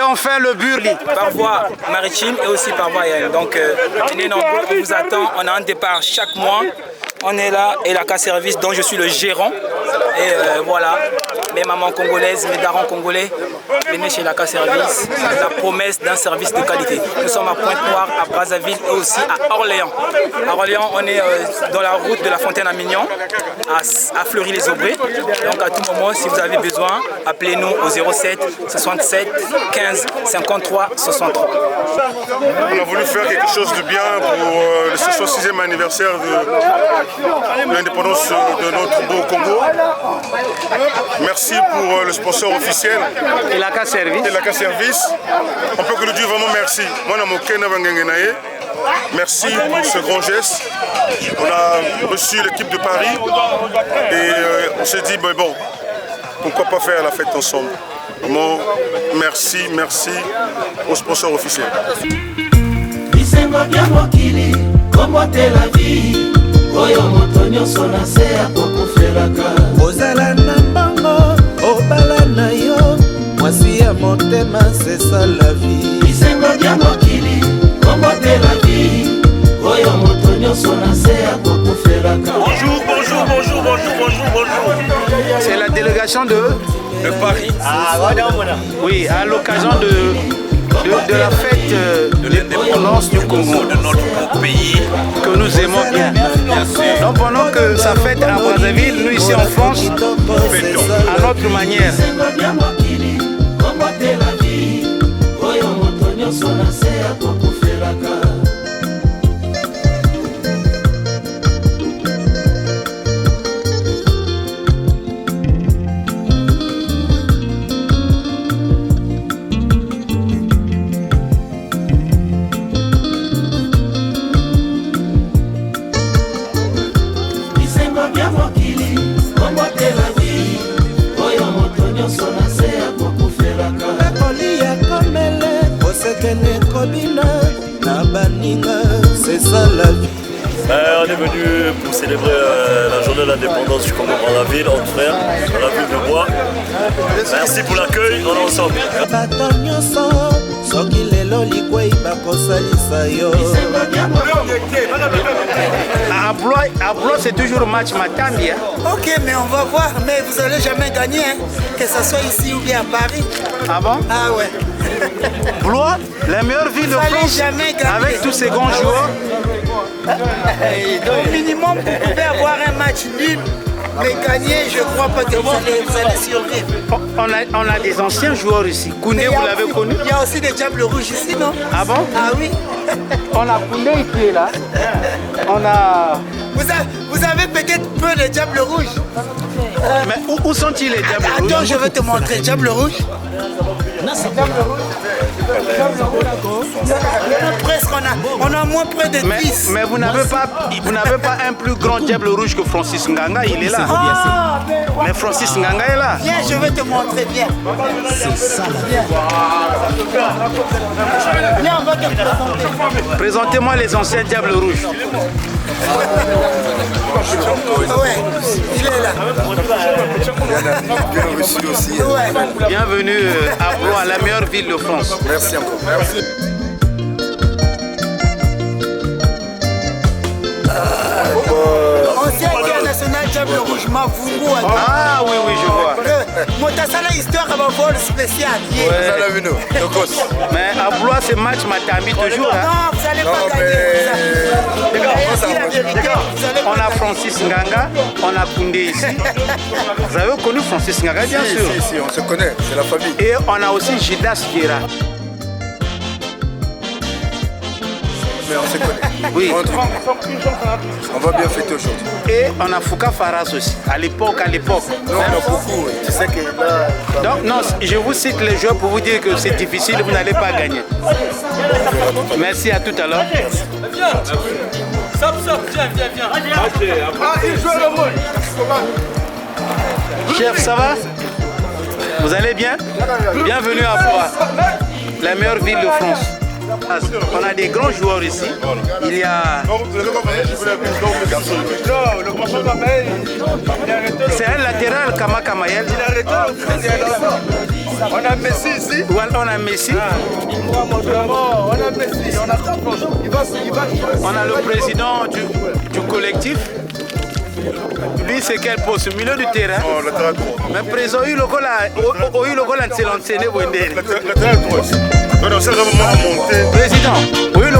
on fait le Burli. Par voie maritime et aussi par voie aérienne. Donc, venez nombreux, on vous attend. On a un départ chaque mois. On est là et la service dont je suis le gérant. Et voilà, mes mamans congolaises, mes darons congolais, venez chez la service. La promesse d'un service de qualité. Nous sommes à Pointe-Noire, à Brazzaville et aussi à Orléans. À Orléans, on est dans la route de la Fontaine-à-Mignon, à Fleury-les-Aubrais. Donc à tout moment, si vous avez besoin, appelez-nous au 07 67 15 53 63. On a voulu faire quelque chose de bien pour le 66e anniversaire de l'indépendance de notre beau Congo. Merci pour le sponsor officiel et la service. On peut que lui dire vraiment merci. Merci pour ce grand geste. On a reçu l'équipe de Paris et on s'est dit bon, pourquoi pas faire la fête ensemble. Vraiment, merci au sponsor officiel. Ozala na bango, obala na yo, mwasi ya motema, c'est ça la vie. Bisengo bya mokili, kombo te la vie, oyo moto nyonso na se ya kokufelaka. Bonjour. C'est la délégation de Paris. Oui, à l'occasion de la fête de l'indépendance du Congo, de notre pays que nous aimons bien. Donc pendant que ça fête à Brazzaville, nous ici en France, à notre manière. C'est ça la vie. On est venu pour célébrer la journée de l'indépendance du Congo Brazzaville, entre frères, dans la ville de Bois. Merci pour l'accueil, on est ensemble. À Blois, c'est toujours match Matambi. Ok, mais on va voir, mais vous n'allez jamais gagner, hein, que ce soit ici ou bien à Paris. Ah bon? Ah ouais. Blois, la meilleure ville de France, avec tous ces grands joueurs. Au minimum, vous pouvez avoir un match nul, mais gagner, je ne crois pas que vous allez survivre. On a des anciens joueurs ici. Koundé, vous l'avez connu? Il y a aussi des Diables Rouges ici, non? Ah bon? Ah oui. On a Koundé qui est là. On a... Vous avez peut-être peu de Diables Rouges. Mais où sont-ils les Diables Rouges? Attends, je vais te montrer. Diables Rouges. Presque, on a moins près de 10. Mais vous n'avez pas un plus grand Diable Rouge que Francis Nganga, il est là. Mais Francis Nganga est là. Viens, je vais te montrer, viens. C'est ça. Viens, on va te présenter. Présentez-moi les anciens Diables Rouges. Ouais, il est là. Bien reçu aussi. Ouais. Bienvenue à Blois, la meilleure ville de France. Merci encore. Merci. Ancien international Diable Rouge, Mavungu. Ah oui, je vois. Motasala histoire à ma vol spécial. Mais à Blois, c'est match Matambi toujours. Hein? Non, vous n'allez pas gagner. On a Francis Nganga, on a Koundé ici. Vous avez connu Francis Nganga, bien sûr. Si, on se connaît, c'est la famille. Et on a aussi Gildas Guerra. Mais on se connaît. Oui. On va bien fêter aujourd'hui. Et on a Fouka Faras aussi, à l'époque. Non, on a beaucoup. Tu sais que là... Donc, non, je vous cite les joueurs pour vous dire que c'est difficile, vous n'allez pas gagner. Merci, à tout à l'heure. Viens. Chef, ça va? Vous allez bien? Bienvenue à Blois, la meilleure ville de France. On a des grands joueurs ici. Il y a... C'est un latéral, Kamaka Mayel. Il a arrêté. On a Messi ici. Voilà, on a Messi. On a le président du collectif. Lui, c'est quel poste? Milieu du terrain. Oh, latéral droit. Mais président, il y a le latéral droit. Non, c'est vraiment monté. Président, il y a le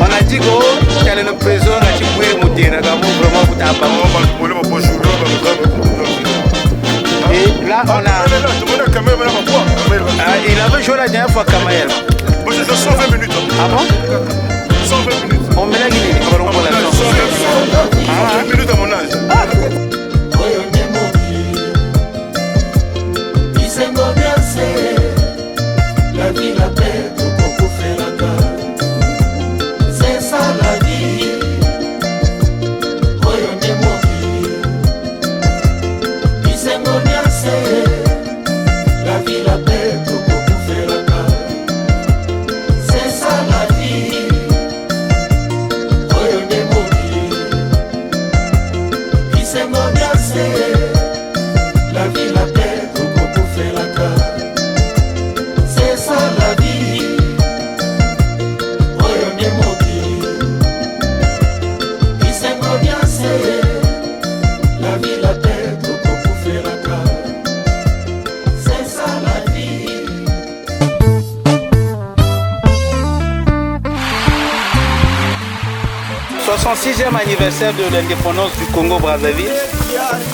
on a dit que le président a dit que et là, on a. Il avait joué la dernière fois Kamael. C'est 120 minutes. Ah bon? 120 minutes. On met la Guinée. 120 minutes à mon âge. La vie, la paix, tout pour faire la gueule. C'est ça la vie. Oyonde moki. Isengo biase. La vie, la paix, tout pour faire la gueule. C'est ça la vie. Oyonde moki. Isengo biase. La vie, la paix, tout pour faire la gueule. C'est ça la vie. Oyonde moki. Isengo biase. La vie, la paix, tout pour faire la gueule. C'est ça la vie. 66e anniversaire de l'indépendance du Congo-Brazzaville.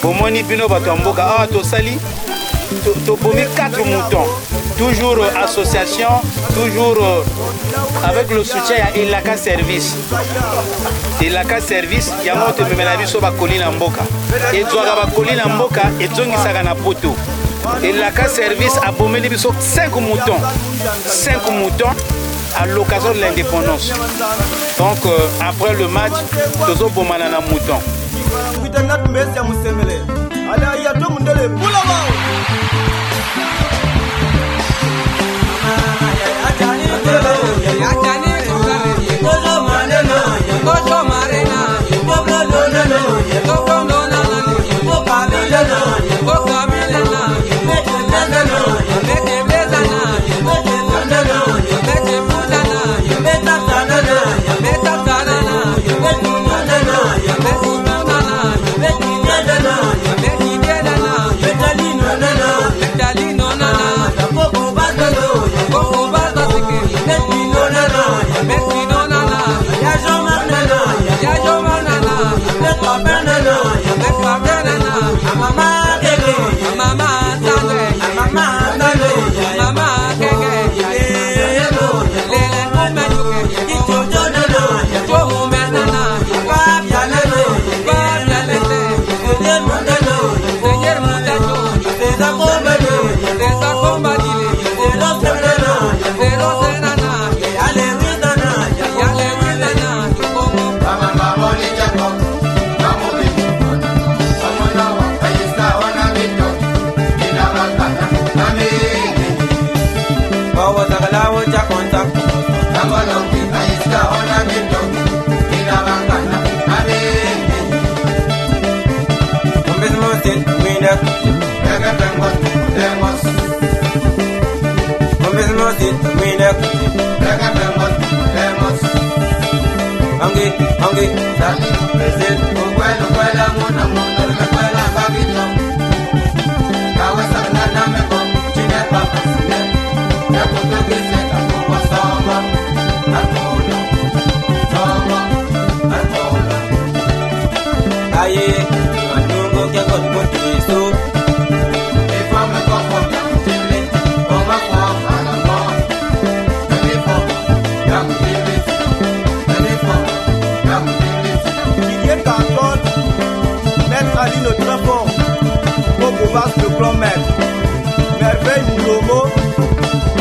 Au moins, Bino Batamboka, ah, Tosali, Tobomi 4 moutons. Toujours association, toujours avec le soutien à Ilaka Service. Ilaka Service, il y a un autre mélabiso Bakolina Mboka. Et Zouaga Bakolina Mboka et Zongi Sagana Poto. Ilaka Service a bombé les 5 moutons. 5 moutons à l'occasion de l'indépendance. Donc après le match, Tozo Bomanana mouton.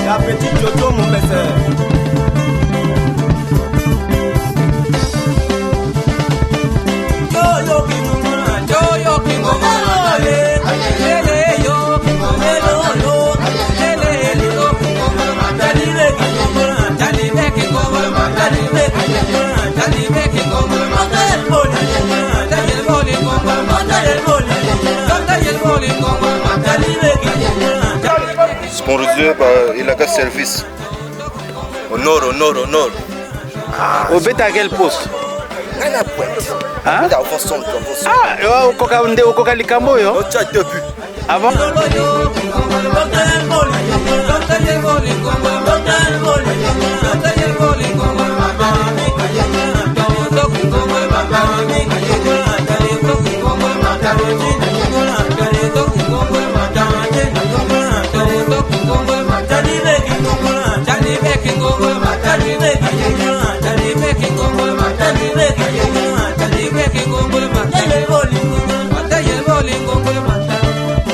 La petite Jojo mon père. sponsorisé par Ilaga Service. Au nord. Au bête à quel poste? À la pointe. Hein? Ah, au coca likambo yo. Avant.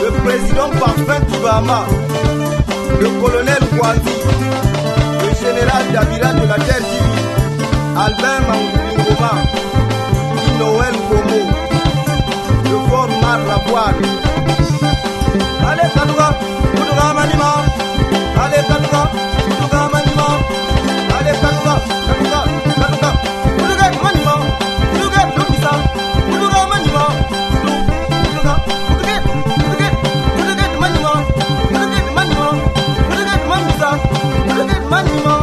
Le président Parfait Toubama, le colonel Kouazi, le général Davila de la terre divine, Albert Mangoma, Noël Gomo, le fort Mar Lavoine. Allez Kadouga, Kadouga Manima, allez Kadouga, Kadouga Manima, allez Kadouga, Kadouga, Kadouga, Kadouga Manima, Kadouga Lopisa, Kadouga Manima, Kadouga, Kadouga, Kadouga Manima, Kadouga Manima, Kadouga Manisa, Kadouga Manima.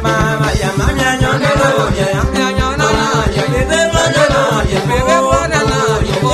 Mama ya mama nyongelo ya nyongelo ya bebe wadana ya bebe wadana ya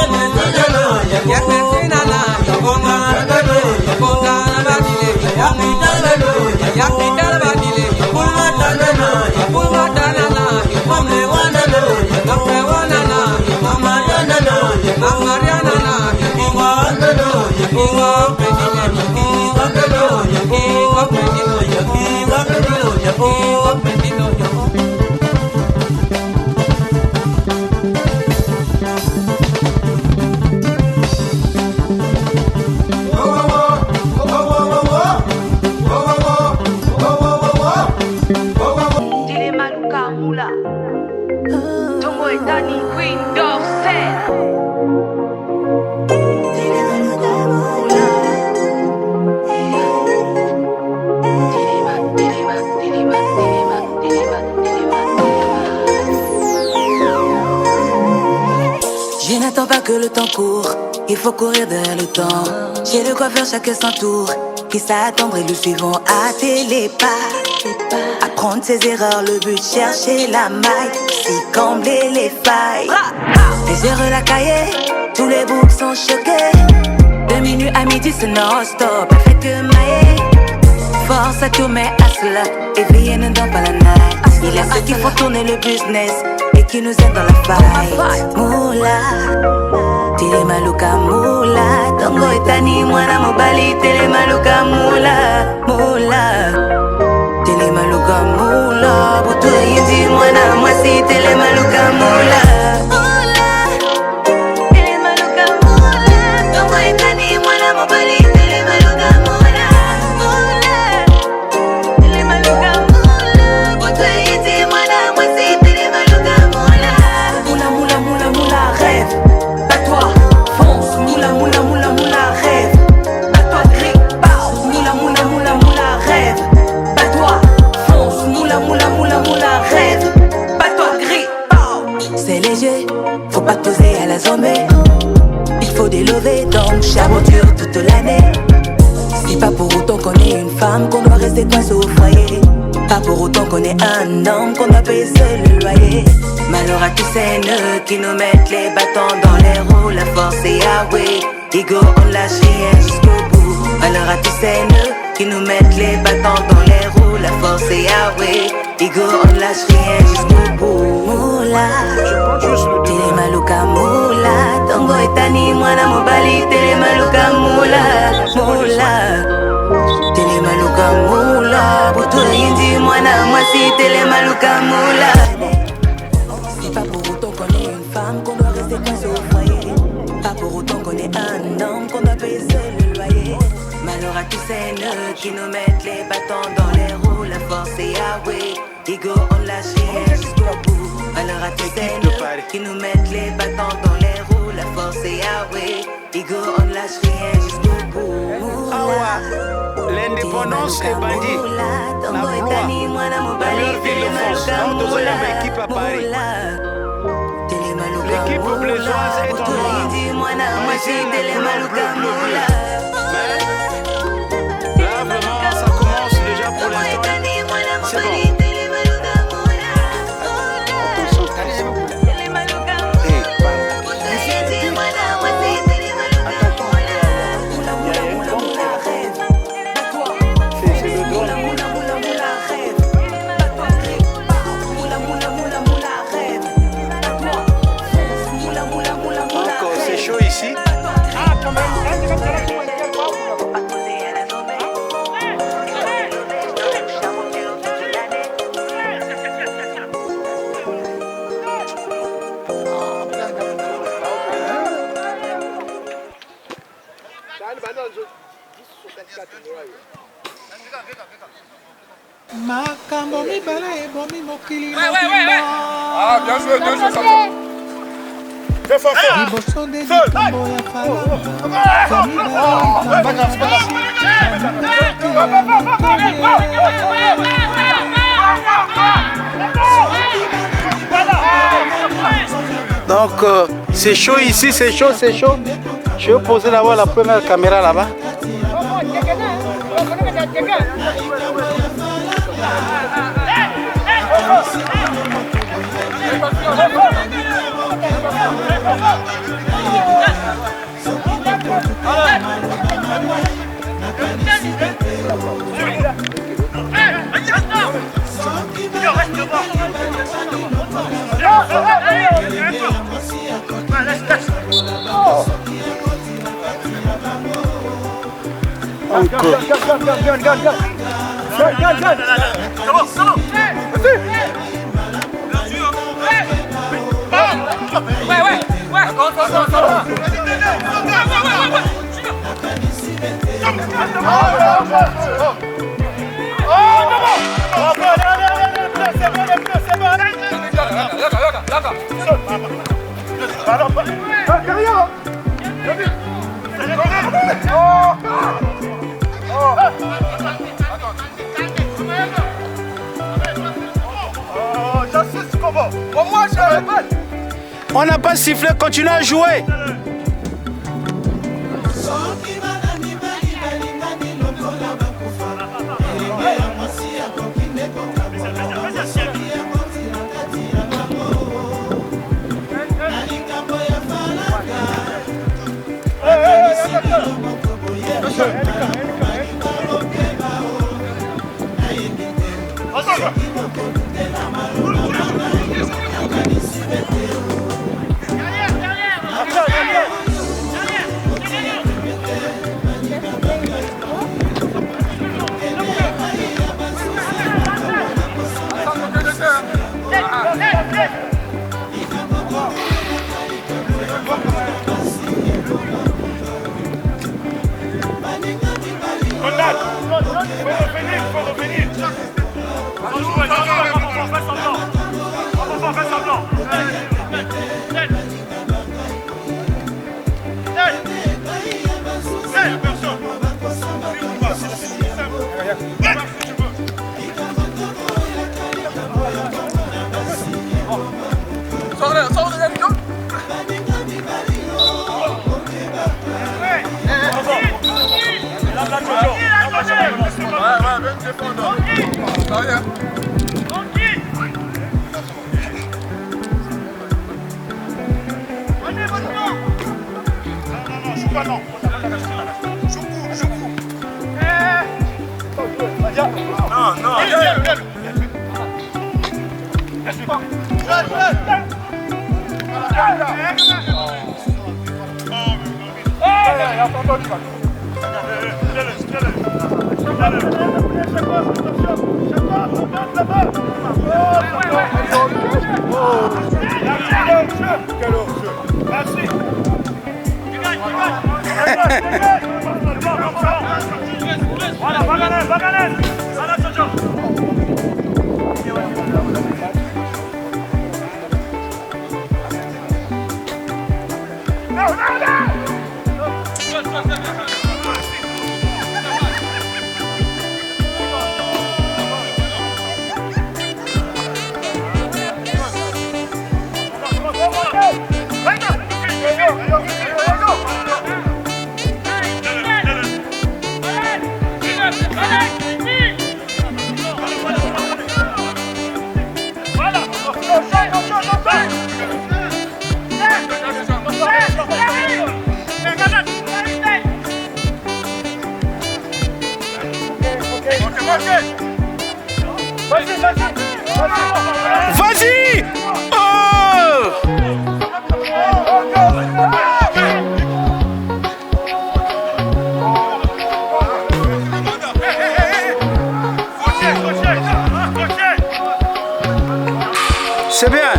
Je n'attends pas que le temps court, il faut courir derrière le temps. J'ai le coiffeur chacun son tour, qui s'attendre et le suivant à tes pas. Apprendre ses erreurs, le but chercher la maille, si combler les failles. Les erreurs la cahier, tous les boucs sont choqués. De minuit à midi c'est non-stop, fait que mailler. Force à tout mais à cela, éveillé ne donne pas la night. Il y a ceux qui font tourner le business et qui nous aident dans la fight. Moula, tile maluka moula, tongo etani mwana mobali, tile maluka moula, moula, tile maluka moula, butu yindi mwana mwasi, tile maluka moula. Faut pas poser à la zombie. Il faut délever donc charbonture toute l'année. C'est pas pour autant qu'on est une femme qu'on doit rester coincé au foyer. Pas pour autant qu'on est un homme qu'on doit payer seul le loyer. Malheur à tous ces nœuds qui nous mettent les bâtons dans les roues. La force est Yahweh, Ego on lâche rien jusqu'au bout. Malheur à tous ces nœuds qui nous mettent les bâtons dans les roues. La force est Yahweh, Ego on lâche rien jusqu'au bout. Moula, tele maluka moula, tongo etani mwana mobali, tele maluka moula, moula, tele maluka moula, butu yindi mwana mwasi, tele maluka moula. C'est pas pour autant qu'on est une femme qu'on doit rester coincé au foyer. Pas pour autant qu'on est un homme qu'on doit payer seul le loyer. Malheur à tous ces nœuds qui nous mettent les bâtons dans les roues. La force est Yahweh, Ego on lâche rien jusqu'au bout. Malheur à tous ces nœuds qui nous mettent les bâtons dans les roues. La force est Yahweh, Ego on lâche rien jusqu'au bout. L'indépendance est bandit. La gloire, la meilleure ville de France. Nous devons avoir l'équipe à Paris. L'équipe blésoise est en noir. Là, vraiment, ça commence déjà pour l'instant. C'est bon. C'est chaud ici. Makambo mibale ebomi mokili Ah, bien joué, ça. Fais fort. liboso nde likambo ya Donc c'est chaud ici, c'est chaud. Je vais poser d'abord la première caméra là-bas. On n'a pas sifflé, continuez à jouer. Vas-y! Oh! C'est bien.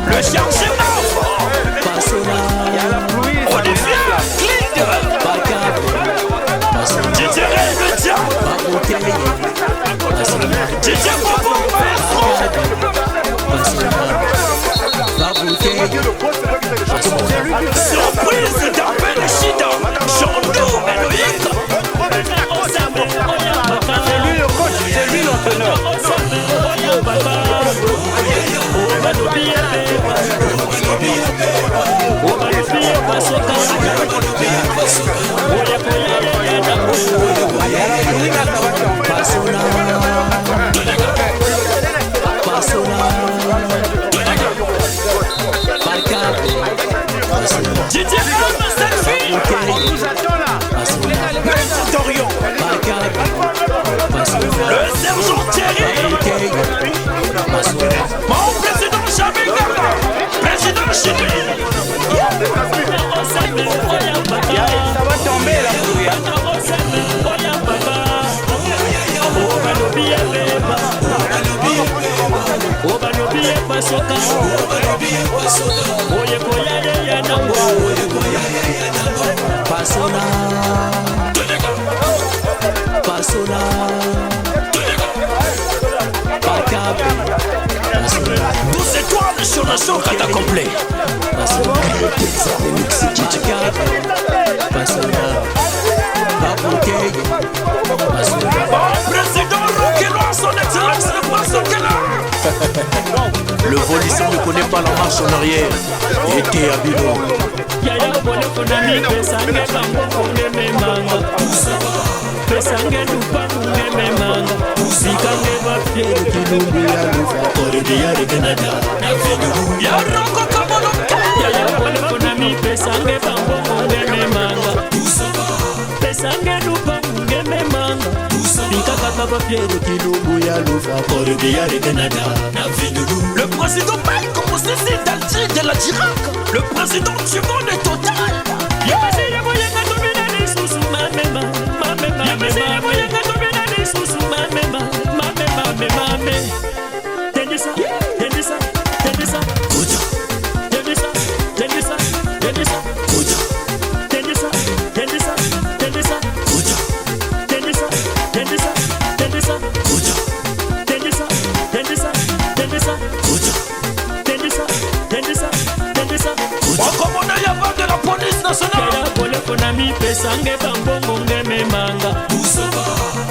Le chargement. Il y a la pluie. Olivier, Clint. DJ Ray, le diable. DJ Bobo, surprise d'appel Chida. Jean-Loup, Méloïque. C'est lui le coach, c'est lui l'entraîneur. Le sergent Thierry. Mon président Jamil Gaba. Président Chili. Ça va tomber là. 12 étoiles sur le son kata complet. Président Roquelois, son excellence, le poisson Le volissant ne connaît pas la marche en arrière. Était à Bilo. Pesange lupa kungeme manga Sikange bafiere kilumbu ya lufa Koridi ya regenada Na venu ya roko kabolo Ya wale konami pesange bambo kungeme manga Pesange lupa kungeme manga Sikakaka bafiere kilumbu ya lufa Koridi ya regenada Na venu. Le président parle comme on sait d'Alger de la Dirac. Le président du monde est total. Pesange bambongo ngeme manga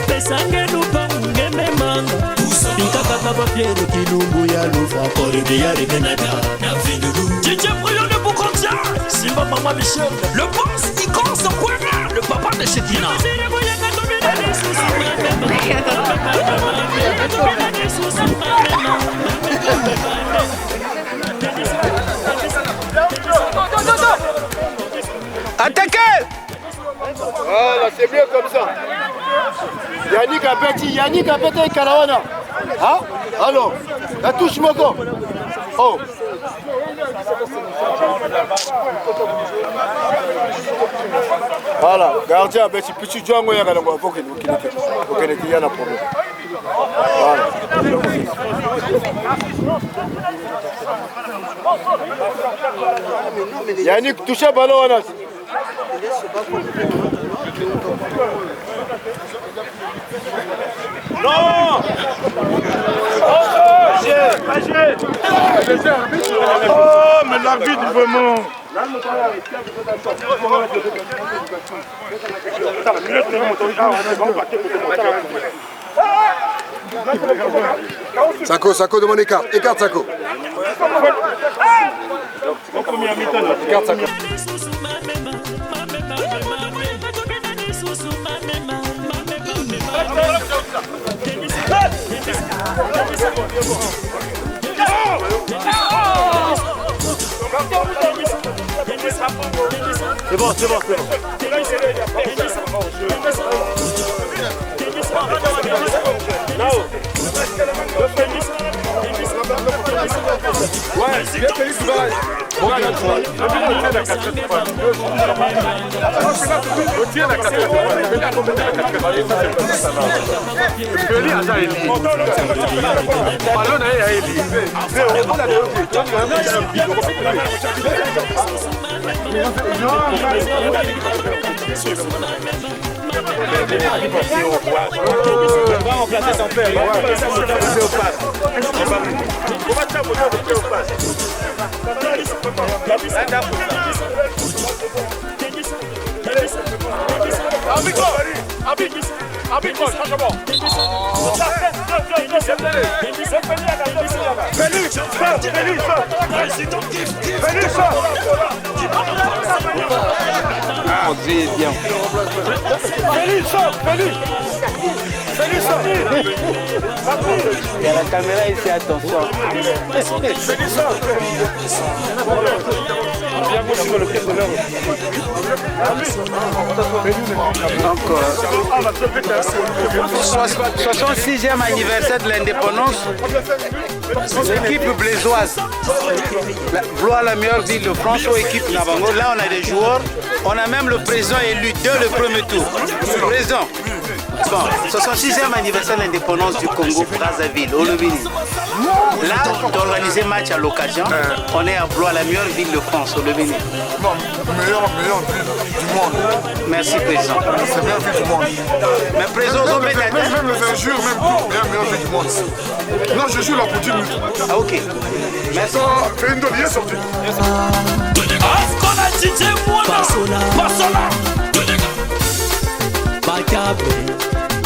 Pesange lupa ngeme manga Pikaka bafiere kilumbu ya lufa Koridi ya regenada Na vindulu DJ Brio le Boucantia Simba Mama Michel Le boss Icon Sokwena Le papa de Chetina Attaquez! Voilà, c'est bien comme ça. Yannick a pété Kalawana. Hein? Alors, la touche Moko. Oh. Voilà, gardien, ben si petit Django y a un problème. Faut qu'il y ait un problème. Voilà. Yannick, touche le ballon, Anas. Non! Oh, mais l'arbitre vraiment! Sako, demande écart. Écarte Sako. Écarte Sako. C'est bon. On va remplacer son père. André est bien. Il y a la caméra ici, attention. Encore. 66e anniversaire de l'indépendance. L'équipe blésoise. Blois, la meilleure ville de France, équipe Nabango. Là, on a des joueurs. On a même le président élu dès le premier tour. Le président. Bon, 66e anniversaire de l'indépendance du Congo, Brazzaville, au Lobini. Là, tu as organisé match à l'occasion. On est à Blois, la meilleure ville de France, au Lobini. Non, meilleure ville du monde. Merci, président. C'est la meilleure ville du monde. Mais président, on peut être. Même les injures, même tout, meilleure ville du monde. Non, je joue la petite minute. Ah, ok. Merci. Fais une demi, sorti. Pasola, Bakabe,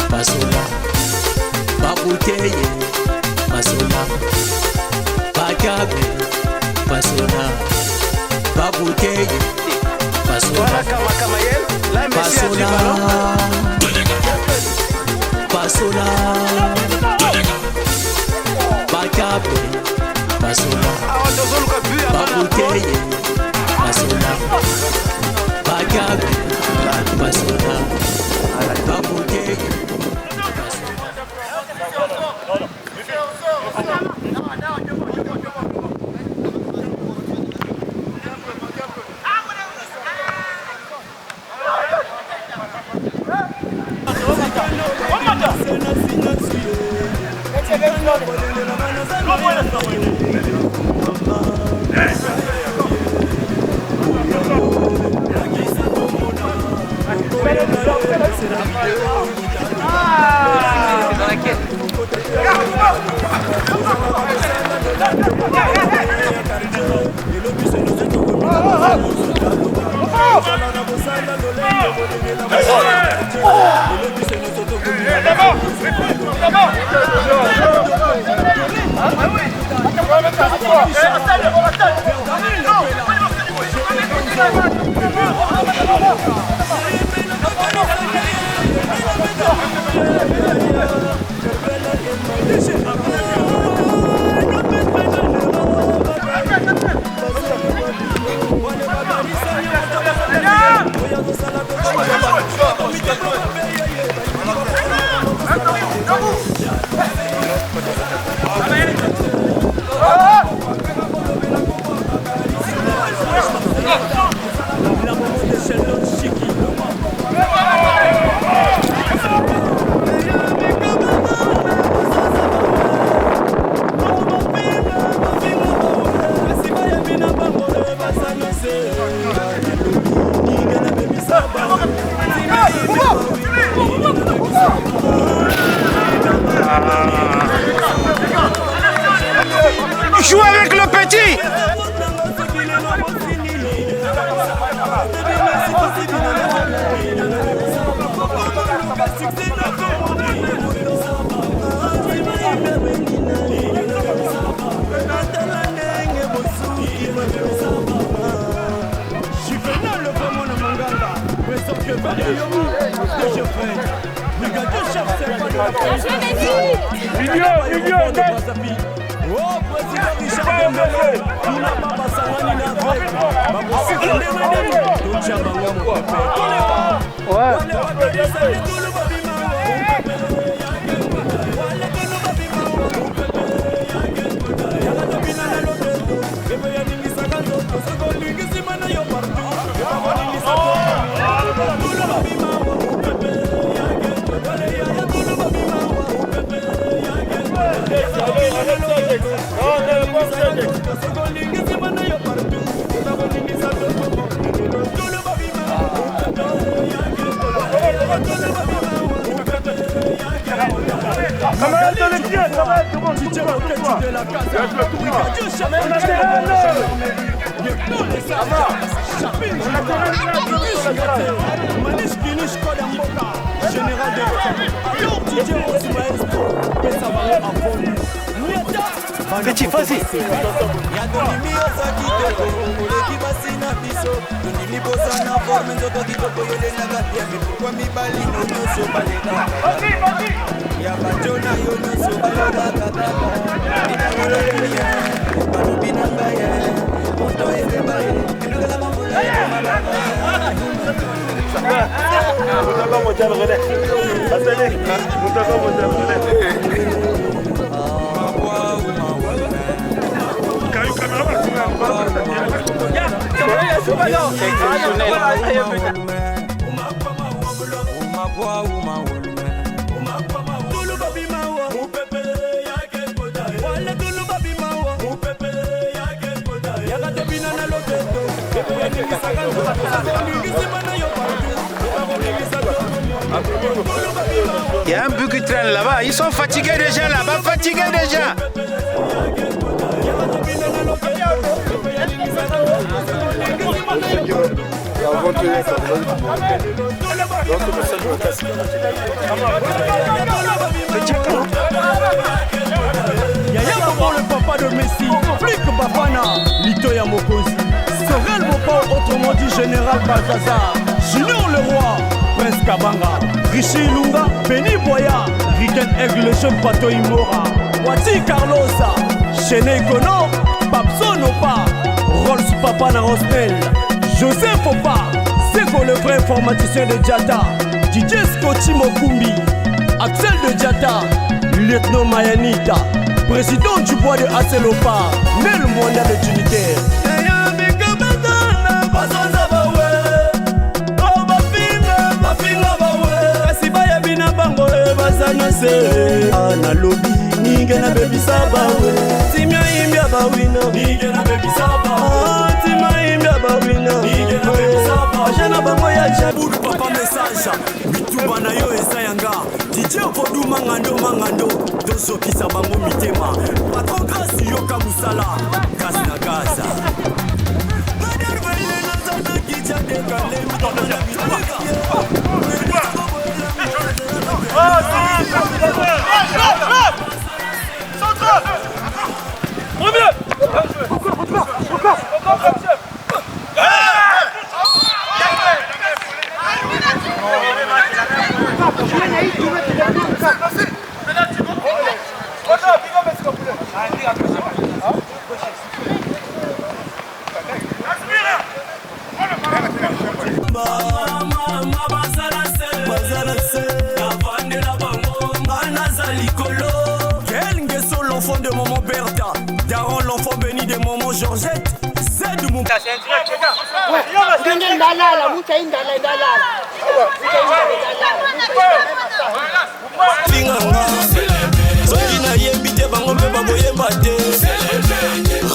Pasola, Babuteye, Pasola, Bakabe, Pasola, Babuteye, Pasola, Pasola, Pasola, Bakabe, Pasola, Babuteye, Pasola, Bakabe, Pasola, Babuteye. Joue avec le petit. Petit, vas-y. Uma Ça va, ils sont fatigués déjà là-bas, fatigués déjà. Yaya Bobo, le papa de Messi, Flic Bafana, Lito ya Mokosi, Sorel Bobo, autrement dit Général Balthazar, Junior le Roi, Prince Kabanga, Richie Lunga, Benny Boya, Riken Aigle, le jeune Pato Imora, Wati Carlosa, Chené Kono, Papson Opa, Rolls Papa na Rosnel, Joseph Opa, Sego le vrai informaticien de Diata, DJ Scotty Mokumbi, Axel de Diata, Lieutenant Mayanita, président du bois de Aselopa, Nel Mwanda de Trinitaire. Analobi ninge na bebisa bawe timia imbia bawina ninge na bebisa bawe timia imbia bawina ninge na bebisa bawe ajana bango ya jabu papa message bituba na yo esayanga DJ Podu mangando doso kisa bango mitema patron grâce yoka musala gas na gaza Badar vele na zana kicha de kale mutona l'enfant de maman Bertha, Daron l'enfant béni de maman Georgette, c'est de mon...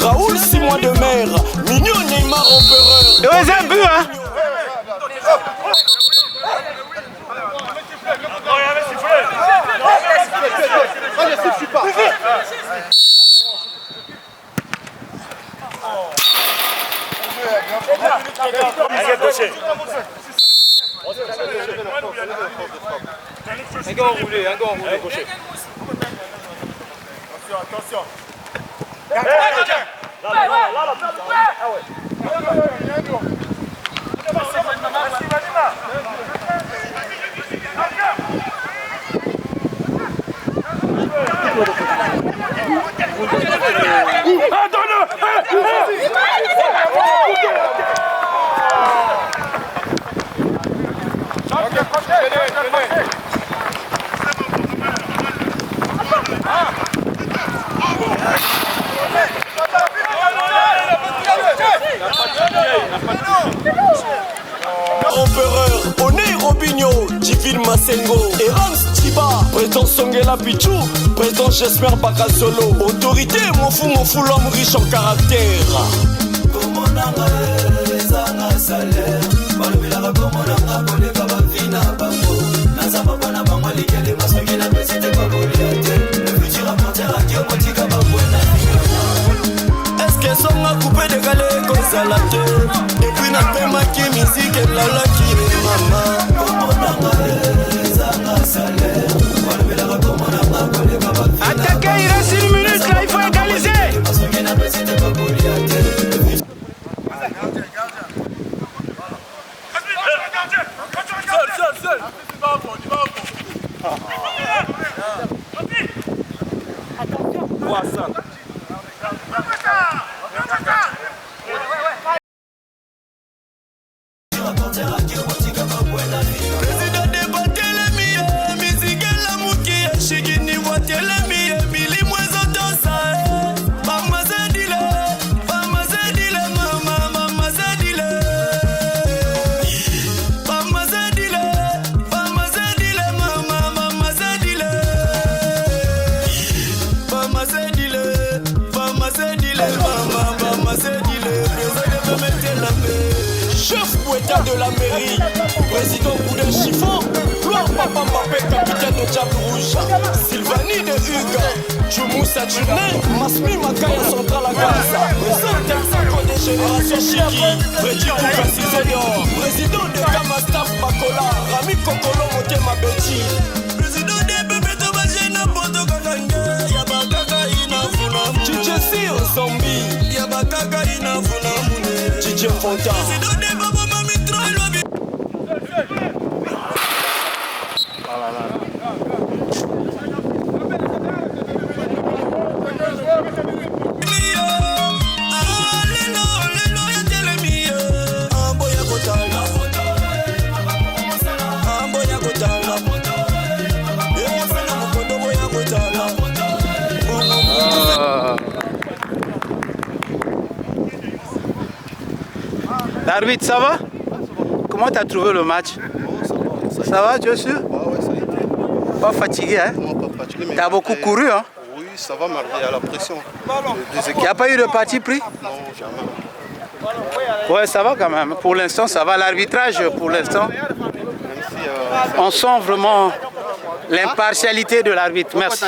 Raoul 6 mois de mer, Mignon Neymar empereur. C'est un but hein. Un gars enroulé, gaucher. Attention. Empereur, Oné Robinho, Divine Masengo, Erans Chiba, président Songela Pichou, président Jesmer Bakasolo, autorité, mon fou l'homme riche en caractère. Est-ce qu'elles sont à couper de galets comme ça la terre? Et puis n'a pas marqué musique et la qui est maman. Attaquez, il reste 1 minute là, il faut égaliser. Seul. Poisson. Président de Batelemi, musique la mouki, chigini Watelemi, mili mwezo dosa. Mama zedile, mama zedile, mama zedile. Mama zedile, mama zedile, mama zedile. Mama zedile, mama zedile, mama zedile. Président de mettre la paix. Chef Boueta de la mairie, président Boudin Chiffon, Gloire Papa Mbappé, capitaine de Diable Rouge. Sylvanie de Hugues, Djoumoussa Djouné, Masmi Makaya Central à Gaza. Président des générations Chiki, Freddy Koukassi Senior. Président de Kamastaf Bakola, Rami Kokolo Motema Betty. Président des bébés de Bagena Poto Kakange, Yabakaka Ina Funam. Tchitche Sir Zombie, Yabakaka Ina Funam. Tchitche Fonta. Président des Babo Mami Troy Lobby. L'arbitre, ça va? Comment tu as trouvé le match? Ça va, tu es sûr? Ouais, ça a été. Pas fatigué, hein? Non, pas fatigué. Tu as beaucoup couru, hein? Oui, ça va, malgré la pression. Il n'y a pas eu de parti pris? Non, jamais. Ouais, ça va quand même. Pour l'instant, ça va. L'arbitrage, pour l'instant, on sent vraiment l'impartialité de l'arbitre. Merci.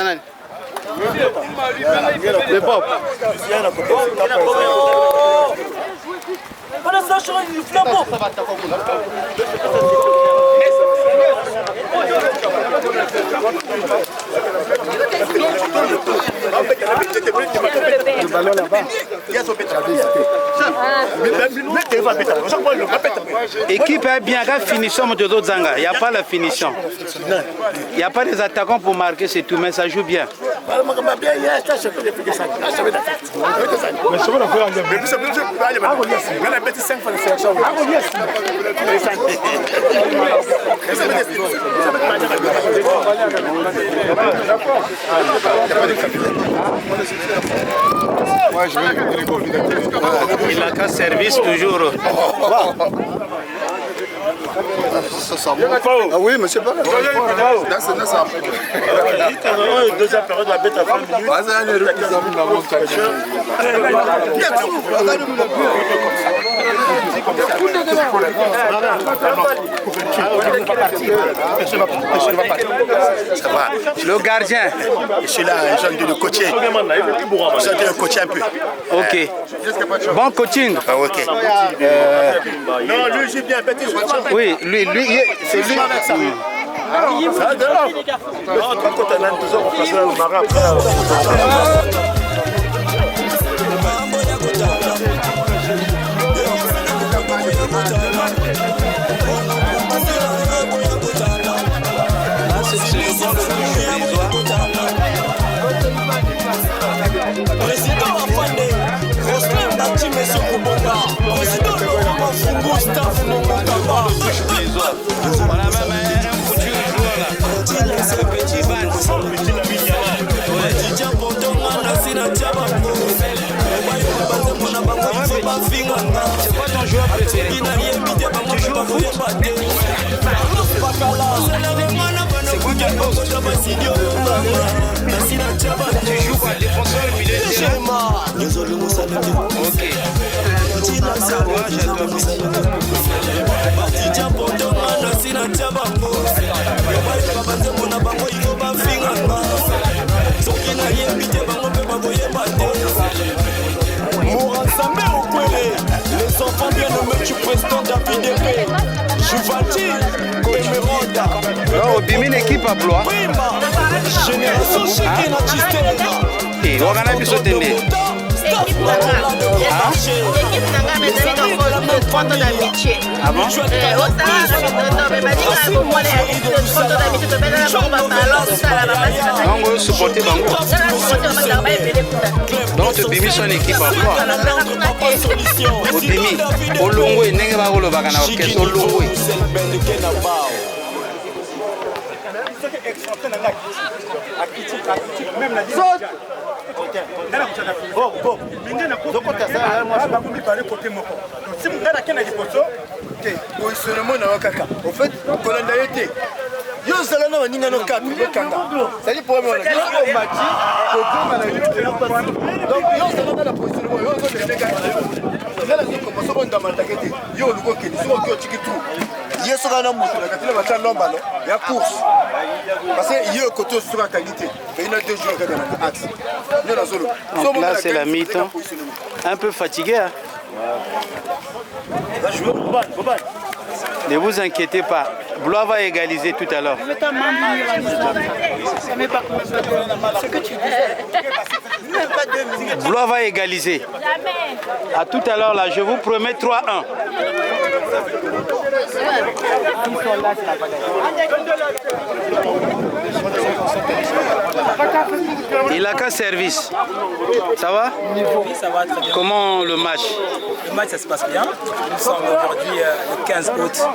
Mais Bob. Le ballon là-bas. Équipe est bien, finition de d'autres Zanga. Il n'y a pas la finition. Il n'y a pas des attaquants pour marquer, c'est tout, mais ça joue bien. Il a qu'un service toujours. Ah oui, monsieur Barre. Deuxième période, la bête à 20 minutes. Le gardien. Je suis là, j'ai envie de coacher. J'ai envie de coacher un peu. Ok. Bon coaching. Ah, ok. Non, lui, j'ai bien pété. Oui, lui, c'est lui. Ça va de là. Non, quand on a 2 ans, on passe là au marin après. Président Afane, Roslin Dati Monsieur Koubonga, Président Laurent Mafungo, staff Mongokaba. Voilà même un foutu joueur là. C'est un petit ban. C'est quoi ton joueur préféré? Tu joues au foot? C'est quoi ton poste? Tu joues quoi? Défenseur ou milieu de terrain? Ok. Mouransame Okwele, les enfants bien nommés du président David Epé, Juvati, Emerauda. Non, Bimine équipe à Blois. Génération Chiki Nachistenga. Et on a vu sauter. Ah bon? Donc, vous supportez Bango. Donc, tu bimis son équipe à quoi? Vous bimi. Au Longo, il n'y a pas de bagana orchestre. Au Longo. Au fait, Kolanda était. Yo salana waninga no 4 lokanga. Ça dit pour moi. Yo mati, donc yo salana la position yo zo de lega. Là la ko so bonda manda kete. Yo luko keni so ko chikitu. ye soka na mutu nakatile bata lomba ya course parce que ye côté sur la qualité et il a 2 jours dans l'axe. Donc là c'est la mi-temps. Un peu fatigué hein? Ne vous inquiétez pas, Blois va égaliser tout à l'heure. Blois va égaliser. À tout à l'heure là, je vous promets 3-1. Il a qu'un service. Ça va? Oui, ça va très bien. Comment le match? Le match, ça se passe bien. Nous sommes aujourd'hui le 15 août.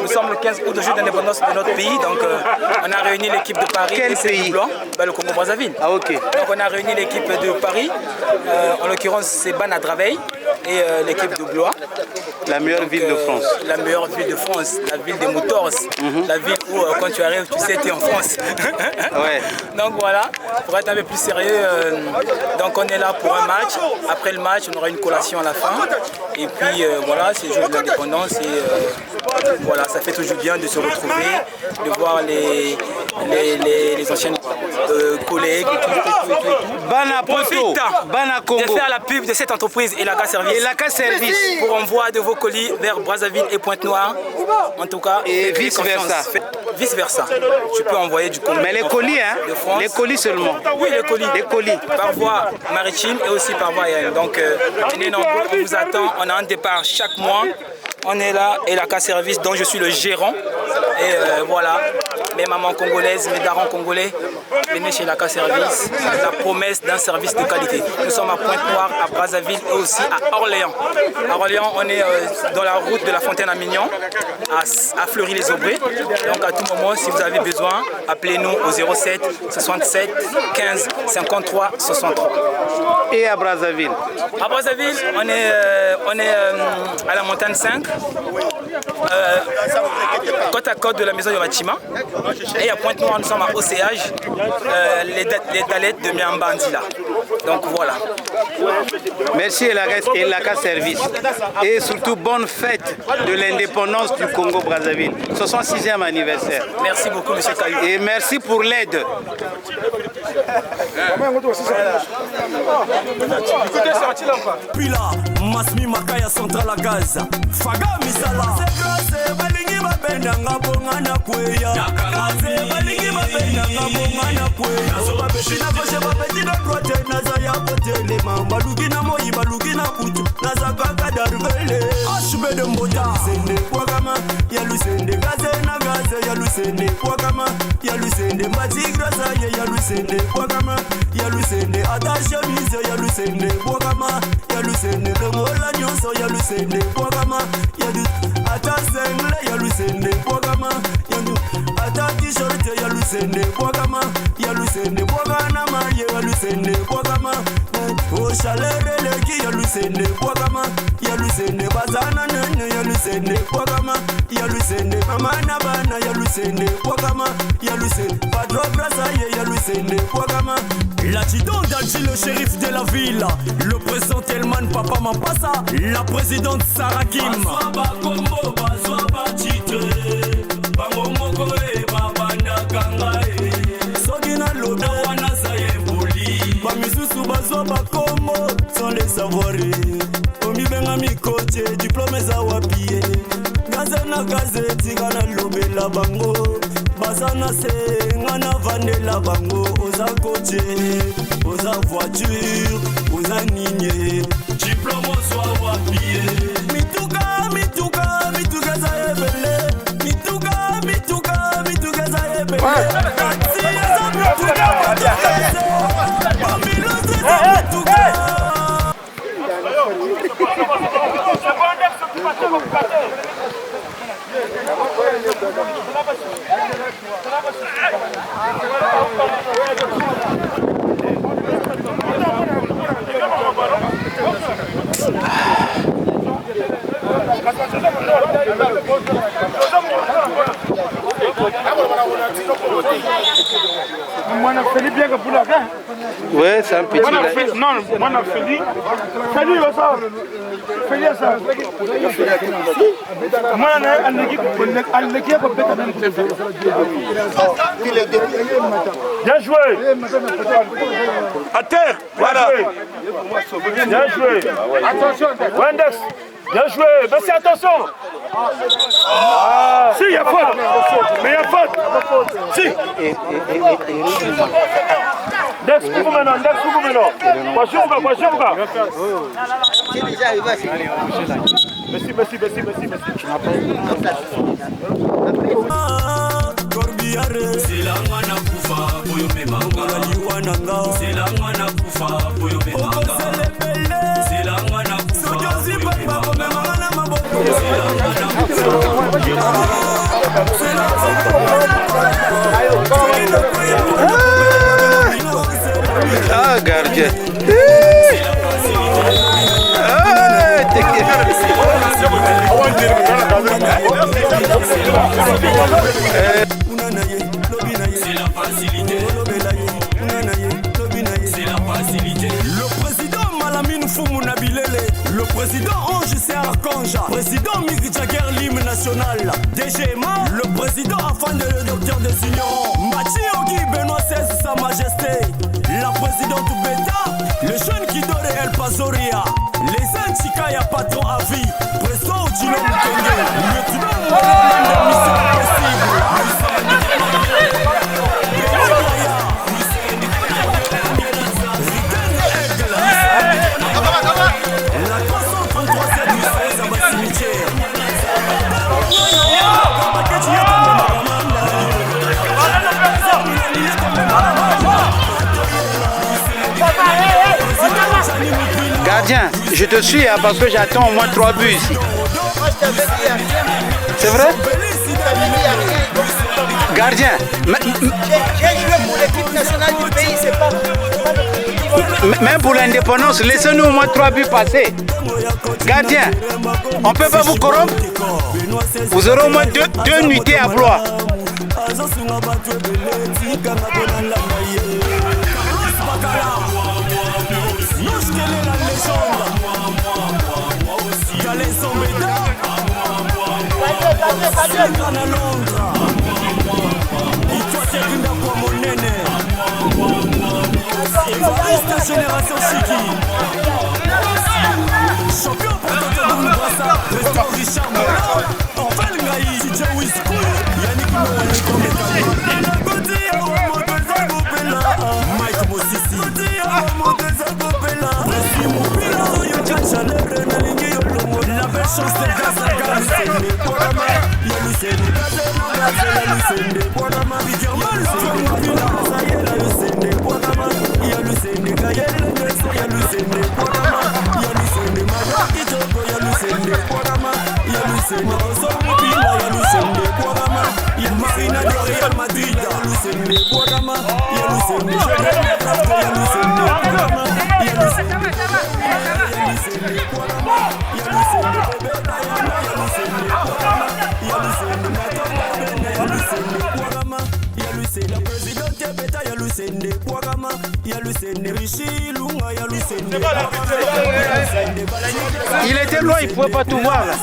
Nous sommes le 15 août, le jour d'indépendance de notre pays. Donc, on a réuni l'équipe de Paris. Quel pays? Le Congo-Brazzaville. Ah, ok. Donc, on a réuni l'équipe de Paris. En l'occurrence, c'est Ban à Draveil et l'équipe de Blois. La meilleure ville de France. La meilleure ville de France, la ville des Motors. La ville où, quand tu arrives, tu sais, tu es en France. Ouais. Donc voilà, pour être un peu plus sérieux, donc on est là pour un match. Après le match, on aura une collation à la fin. Et puis voilà, c'est le jour de l'indépendance. Et voilà, ça fait toujours bien de se retrouver, de voir les anciens collègues et tout. Bana Poto, Bana Congo. De faire la pub de cette entreprise et la Service. Et la Service. Pour envoi de vos colis vers Brazzaville et Pointe-Noire. En tout cas. Et vice-versa. Vice-versa. Tu peux envoyer du colis. Mais les colis, hein? Les colis seulement. Oui, les colis. Les colis. Par voie maritime et aussi par voie aérienne. Donc, venez nombreux, on vous attend. On a un départ chaque mois. On est là et la Service dont je suis le gérant. Et voilà, mes mamans congolaises, mes darons congolais, venez chez la Service. La promesse d'un service de qualité. Nous sommes à Pointe-Noire, à Brazzaville et aussi à Orléans. À Orléans, on est dans la route de la Fontaine à Mignon, à Fleury-les-Aubrais. Donc à tout moment, si vous avez besoin, appelez-nous au 07 67 15 53 63. Et à Brazzaville? À Brazzaville, on est à la montagne 5. Côte à côte de la maison de Machima. Et à Pointe-Noire, nous sommes à Océage, les Dalettes de Miambandila. Donc voilà. Merci et la Service. Et surtout, bonne fête de l'indépendance du Congo-Brazzaville. 66e anniversaire. Merci beaucoup, M. Caillou. Et merci pour l'aide. Puis là, Masmi Makaya Central à Gaz. Faga Misala. C'est grâce, Balingi Babenda Ngabongana Kweya. Grâce, Balingi Babenda Ngabongana Kweya. Babeshina Koche Babedina droite, Nazaya Potele, Balugina Moyi, Balugina Kutu, Nazaka Kadarvele. Ashube de Mbota. Sende Kwagama, Yalusende, Gazena Gaze, Yalusende, Kwagama, Yalusende, Matigrasa, Yalusende, Kwagama, Yalusende, Attache Mise, Yalusende, Kwagama, Yalusende, Lemola Nyonso, Yalusende, Kwagama, Yalu, Atasengle, Yalusende, Kwagama, Yalu, Atati Shorte, Yalusende, Kwagama, Yalusende, Kwagana Maye, Yalusende, Kwagama, Oshalere Leki, Yalusende, Kwagama, Yalusende, Bazana Nene, Yalusende, Kwagama, Yalusende, Mamana Bana, Yalusende, Kwagama, Yalusende, Padro Brazaye, Yalusende, Kwagama. L'adjudant d'Algi, le shérif de la ville, le président Telman Papa Mampasa, la présidente Sarah Kim. Baswaba Kombo, Baswaba Titre, Bango Moko e Babanda Kangae, Sogina Lobe, Wana Saye Boli, Bamisusu Baswaba Kombo, sans les savoir. Omi Benga Mikoche, diplôme Zawapie, Gazena Gaze, Tigana Lobe la Bango. Bazana se ngana vandela bango oza coche oza voiture oza nigne diplôme soit wapie mituka za ebele mituka za ebele si eza mituka bamilo za mituka Mwana Felipe bien que pour la Ouais, c'est un petit. Non, moi, on a Félix. Félix, ça. Félix, ça. Moi, on a l'équipe. Bien joué. À terre. Voilà. Bien joué. Attention. Wendex. Bien joué. Merci, attention. Si, il y a faute. Mais il y a faute. Si. Dex, coupe maintenant. Quoi. C'est déjà arrivé. Merci. Ah, gardien. C'est la facilité. Le président Malamine Foumouna Bilele, le président Ange c'est Archange, président Mick Jagger, l'hymne national, DGMA, le président afin de le docteur des ignorants, Machi Ogi Benoît XVI, sa majesté, la présidente Beta, le jeune qui dort El Pazoria, les Antikaya patron à vie, Presto Gino Mukenge, lieutenant Mohamed de mission possible. Gardien, je te suis hein, parce que j'attends au moins 3 buts ici. C'est vrai? Gardien, j'ai joué pour l'équipe nationale du pays, c'est pas... Même pour l'indépendance, laissez-nous au moins 3 buts passer. Gardien, on ne peut pas vous corrompre. Vous aurez au moins 2 nuitées à Blois. Génération Chiki, champion protecteur de Moubrassa, président Richard Mola, Orval Ngaï, DJ Wiskou, Yannick Mike Mosisi, la belle chance de Gaza, Il était loin, il ne pouvait pas tout voir là.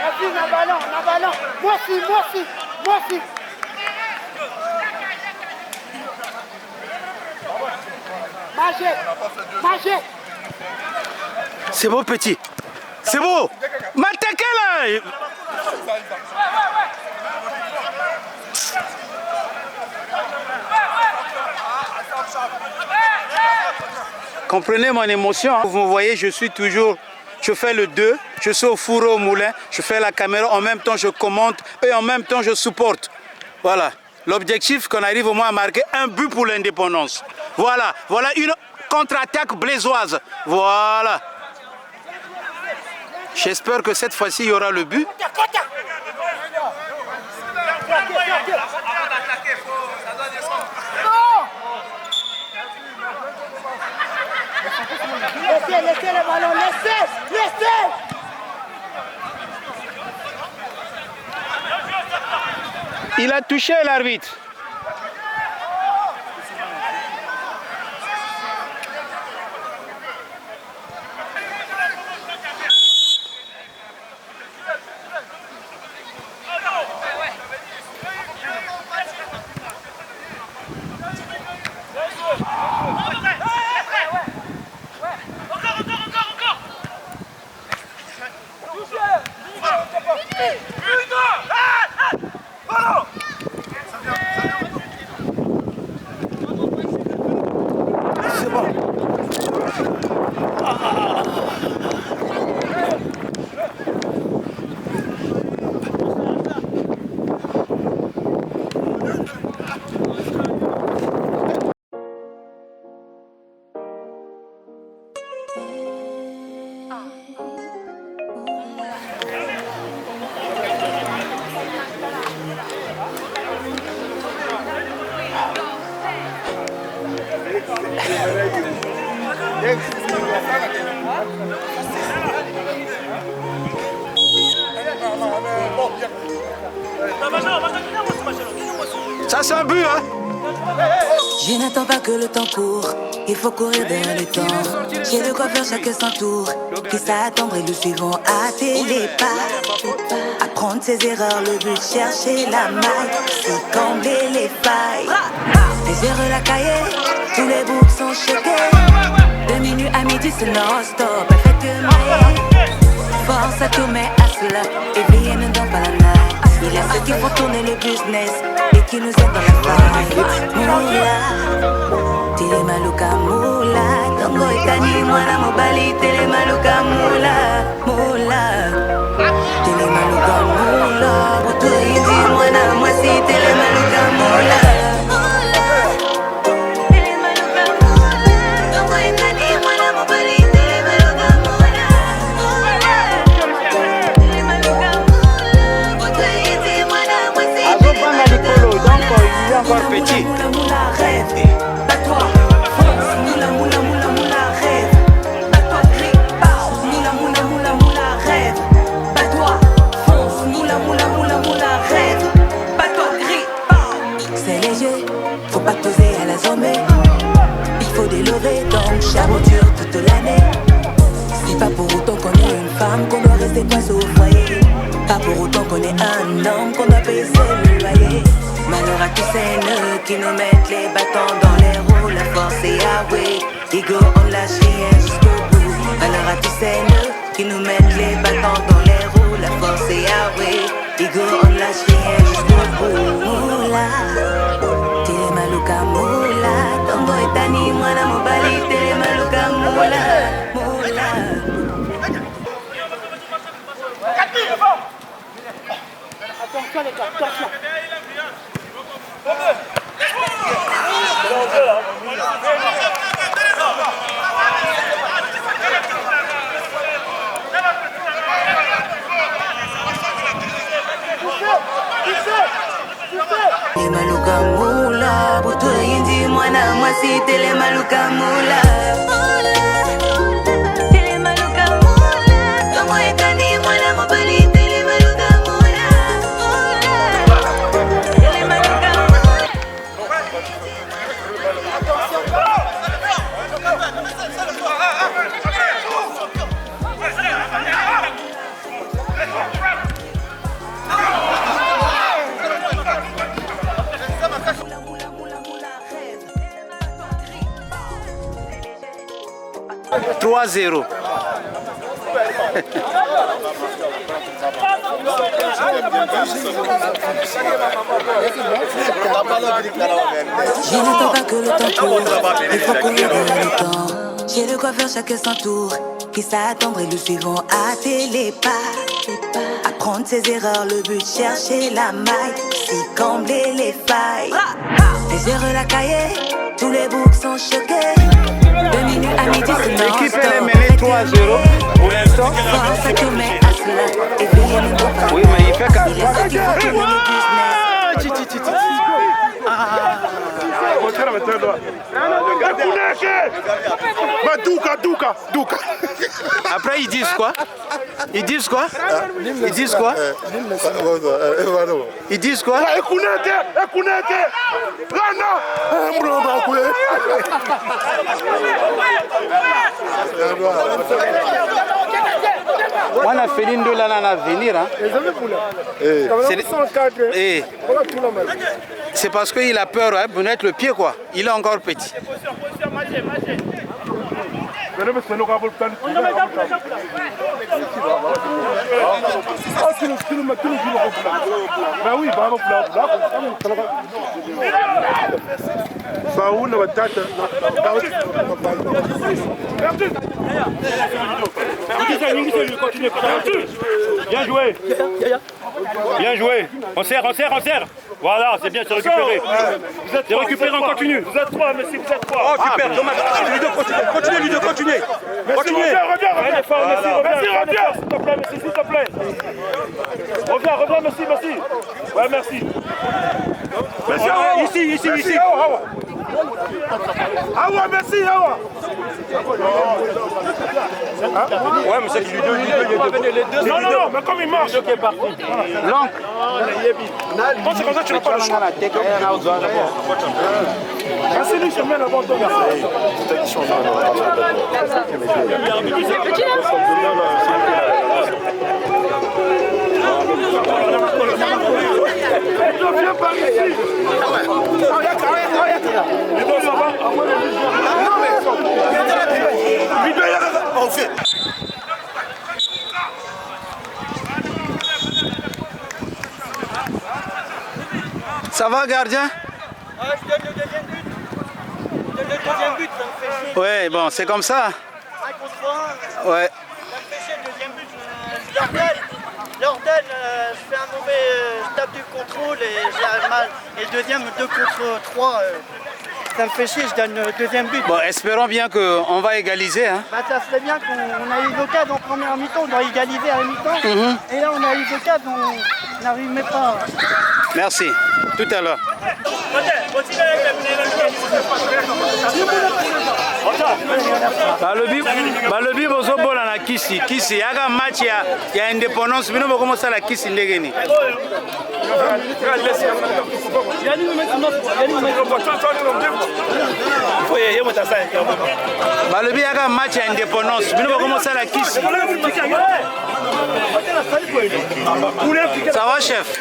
Moi Magé. C'est beau petit. C'est beau. M'attaquez là. Comprenez mon émotion. Vous me voyez, je suis toujours je fais le 2, je suis au four au moulin, je fais la caméra, en même temps je commente et en même temps je supporte. Voilà. L'objectif qu'on arrive au moins à marquer un but pour l'indépendance. Voilà, voilà une contre-attaque blaisoise. Voilà. J'espère que cette fois-ci il y aura le but. Laissez le ballon, laissez. Il a touché l'arbitre. Ça c'est un but, hein? Je n'attends pas que le temps court, il faut courir derrière le temps. J'ai de quoi faire chacun son tour, qui s'attendre et nous suivons à les pas. Apprendre ses erreurs, le but, chercher la maille, c'est combler les failles. Les erreurs la cahier, tous les boucs sont choqués. De minuit à midi c'est non-stop, perfectement. Force à tout mais à cela, éveillé ne dort pas la night. Il y a ceux qui font tourner le business et qui nous aident dans la fight. Moula, télé maluka moula, Tongo itani mwana mobali, télé maluka moula, moula, télé maluka moula, butu indi mwana mwasi, télé maluka moula. Encore petit. Moula moula rêve, bats-toi, fonce, moula moula moula moula rêve, bats-toi gris, bounce, moula moula moula moula rêve, bats-toi, fonce, moula moula moula moula rêve, bats-toi gris, bounce. C'est léger, faut pas toser à la zombie, il faut délever donc charbon dur toute l'année. C'est pas pour autant qu'on est une femme qu'on doit rester coincé au foyer, pas pour autant qu'on est un homme qu'on doit payer le loyer. Malheur à tous ces nœuds qui nous mettent les bâtons dans les roues. La force est Yahweh, Ego on lâche rien jusqu'au bout. Malheur à tous ces nœuds qui nous mettent les bâtons dans les roues. La force est Yahweh, Ego on lâche rien jusqu'au bout. Moula, télé maluka moula, Tongo etani mwana mobali, télé maluka moula, moula. Attention les gars, attention. Tele maluka moula, butu indi mwana mwasi, tele maluka moula. Tele maluka moula, Tongo etani mwana mobali, tele maluka moula. Tele maluka moula. « 3-0. Je n'attends pas que le temps court, il faut courir derrière le temps. J'ai de quoi faire chacun son tour, qui s'attendre et nous suivons à les pas. Apprendre ses erreurs, le but, chercher la maille, si combler les failles. Les erreurs la cahier, tous les boucs sont choqués. 2 minutes à midi, c'est non. L'équipe elle est menée 3-0 pour l'instant. Force à tout met à cela, éveiller le bon. Oui, mais il fait qu'à... Douka. Après ils disent quoi? Ils disent quoi? Ils disent quoi? Ils disent quoi? On a fait l'une de l'année à venir. C'est parce qu'il a peur de mettre le pied quoi. Il est encore petit. Bien joué. Bien joué. On serre. Voilà, c'est bien, c'est récupéré. C'est récupéré, on continue. Vous êtes 3, Messi, vous êtes 3. Oh, super, dommage. Continuez, Ludo, continuez. Continuez. Reviens. Reviens, s'il te plaît, Messi, s'il te plaît. Reviens, Messi. Ouais, merci. Ici. Awa, merci, Awa. Ouais, mais c'est que Ludo, non, mais comme il marche. Ludo qui est parti. L'oncle. Quand c'est comme ça, tu n'as pas le choix. C'est lui qui mène avant toi. Viens par ici. Ça va, gardien? Je donne le deuxième but. Ça me fait chier. Ouais, bon, c'est comme ça. 1 contre 1. Ouais. Ça me fait chier le deuxième but. Je leur donne, je fais un mauvais, je tape du contrôle et j'ai mal. Et le deuxième, 2 contre 3, ça me fait chier, je donne le deuxième but. Bon, espérons bien qu'on va égaliser. Hein. Bah, ça serait bien qu'on a eu l'occasion en première mi-temps, on doit égaliser à la mi-temps. Et là, on a eu l'occasion, on n'arrive même pas. Merci. Tout à l'heure. balobi bozobola na kisi yaka match ya indépendance bino bokomosala kisi ndenge nini balobi yaka match ya indépendance bino bokomosala kisi. Ça va, chef?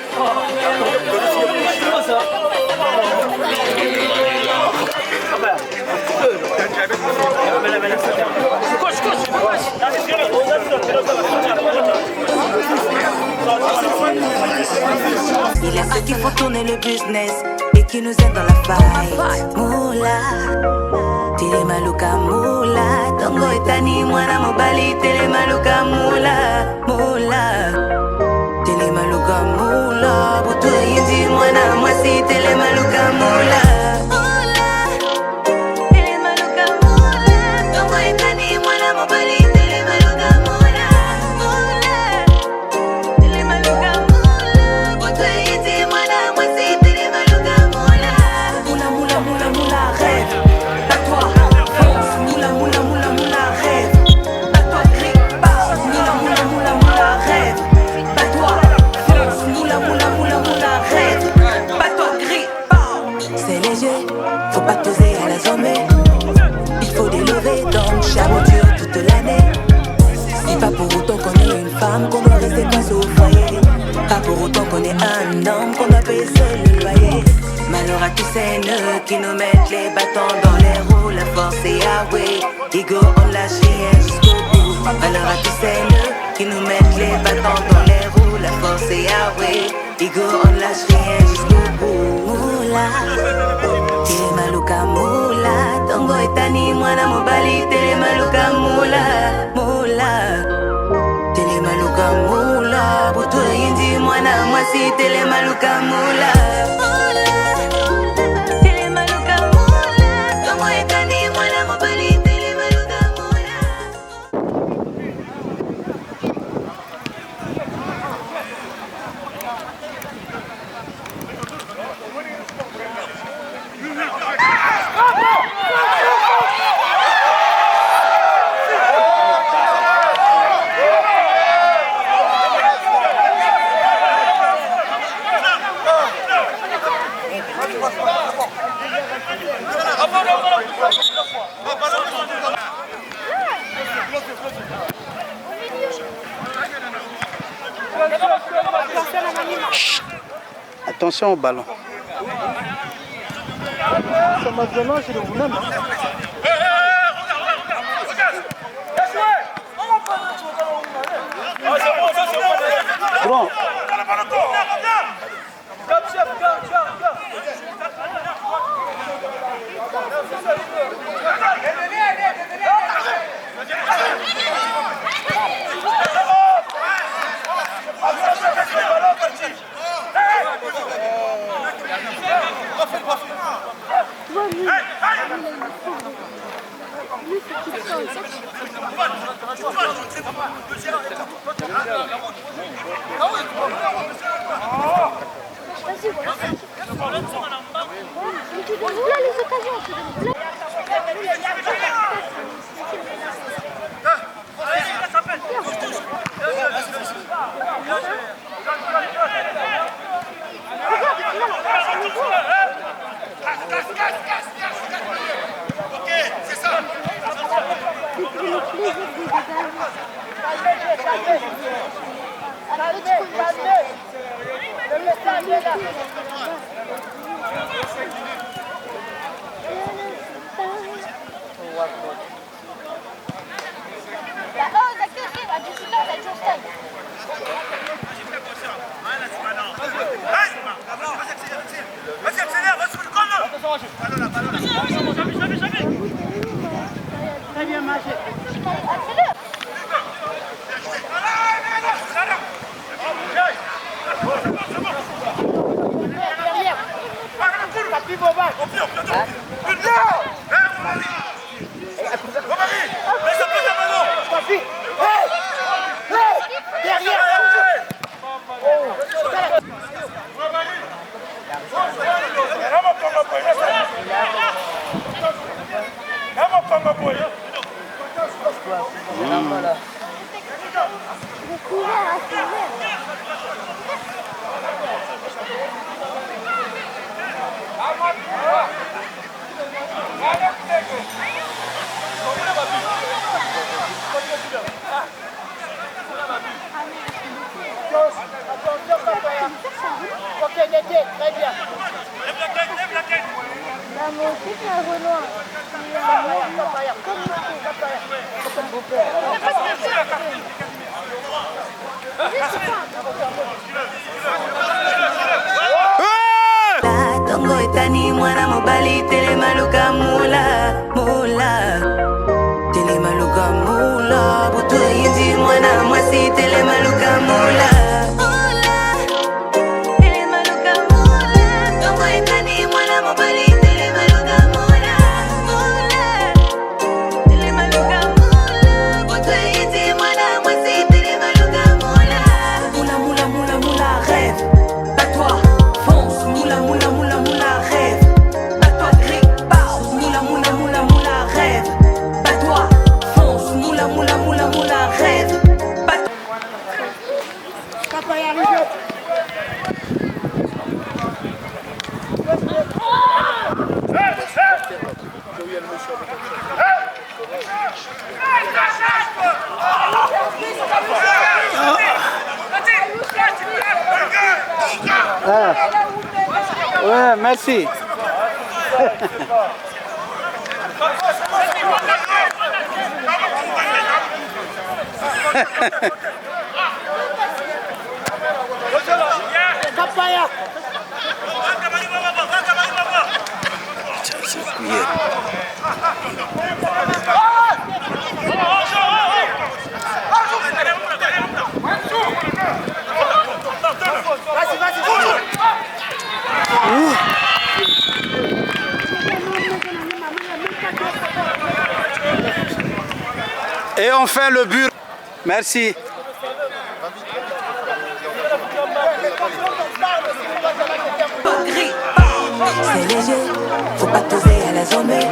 Il y a ceux qui font tourner le business et qui nous aident dans la faille. Moula, tele maluka moula, tongo etani mwana mobali, tele maluka moula, tele maluka moula, butu yindi mwana mwasi, tele maluka moula. Qu'on doit rester coincé au foyer. Pas pour autant qu'on est un homme, qu'on doit payer seul le loyer. Malheur à tous ces nœuds qui nous mettent les bâtons dans les roues. La force est Yahweh, Ego on lâche rien jusqu'au bout. Malheur à tous ces nœuds qui nous mettent les bâtons dans les roues. La force est Yahweh, Ego on lâche rien jusqu'au bout. Moula, tele maluka moula, tongo etani mwana mobali, tele maluka moula. mula butu indi mwana mwasi telema luka mula telema luka mula tongo ekani mwana mobali telema luka mula. Attention au ballon. Ça m'a donné, c'est le vous-même. Bon. Très bien marché. Très bien. Tongo etani mwana mobali telema luka mula mula telema luka mula butu indi mwana mwasi telema luka mula telema luka mula tongo etani mwana mobali telema luka mula telema luka mula butu indi mwana mwasi telema luka mula mula mula mula mula rêve pas toi fonce mula mula mula mula rêve pas toi gris pao mula mula mula mula rêve pas toi fonce mula mula mula mula rêve pas Papa y arrive. Ah. Ouais, merci. Papaya. on fait le bureau. Merci. C'est léger, faut pas poser à la zombie.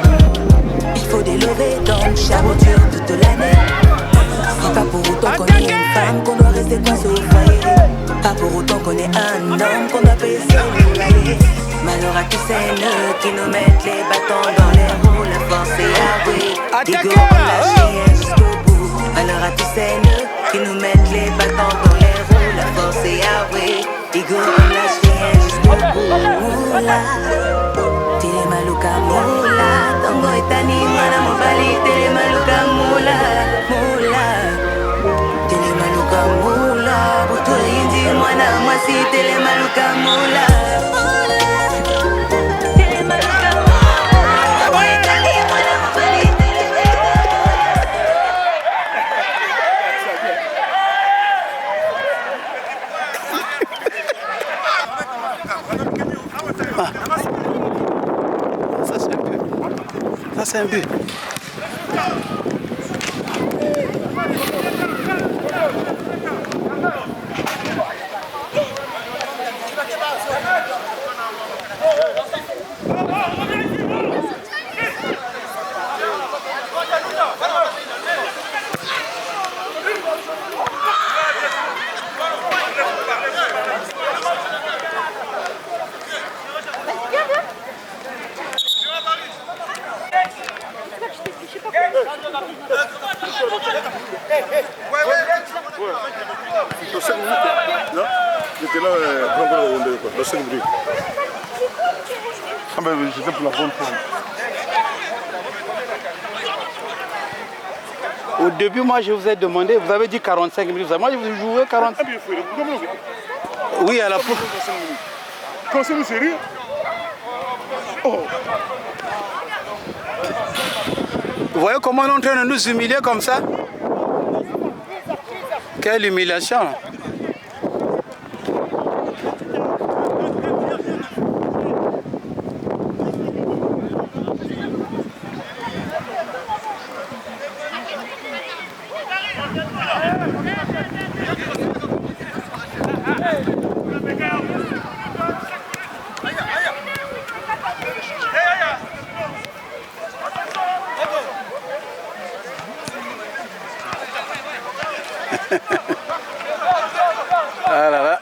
Il faut des levées, donc charbon dur toute l'année. C'est pas pour autant qu'on est une femme qu'on doit rester coincé au foyer. Pas pour autant qu'on est un homme qu'on doit payer ses loyers. Malheur à tous ces nœuds qui nous mettent les bâtons dans les roues. La force est avouée, Igo on lâche rien jusqu'au bout. Malheur à tous ces nœuds qui nous mettent les bâtons dans les roues. La force est avouée, Igo on lâche rien jusqu'au bout. Moula, tile maluka moula, tongo etani mwana mobali, tile maluka moula, moula, tile maluka moula, buto indi mwana mwasi, tile maluka moula. Ça c'est un but. J'étais là, dans 5 minutes. Ah ben j'étais pour la bonne forme. Au début, moi je vous ai demandé, vous avez dit 45 minutes. Moi je vous ai joué 45 minutes. Oui, à la fin. Quand c'est sérieux? Oh. Vous voyez comment on est en train de nous humilier comme ça? Quelle humiliation! Ah là là.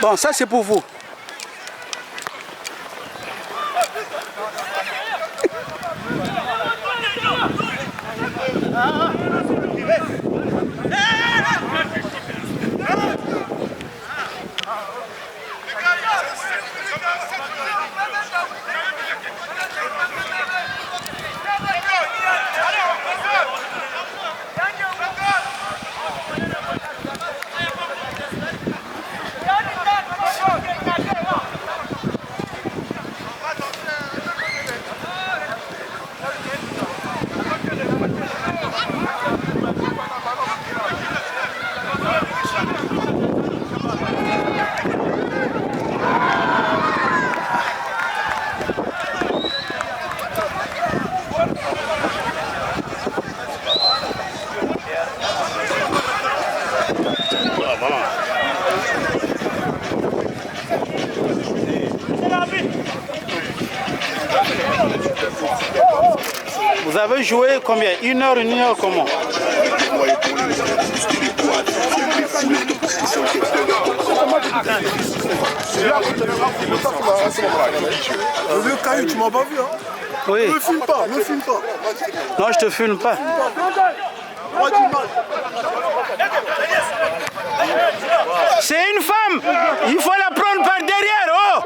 Bon, ça c'est pour vous. Vous avez joué combien? Une heure comment? Le vieux Caillou, tu m'as pas vu, hein? Oui. Ne filme pas, ne filme pas. Non, je te filme pas. C'est une femme. Il faut la prendre par derrière. Oh.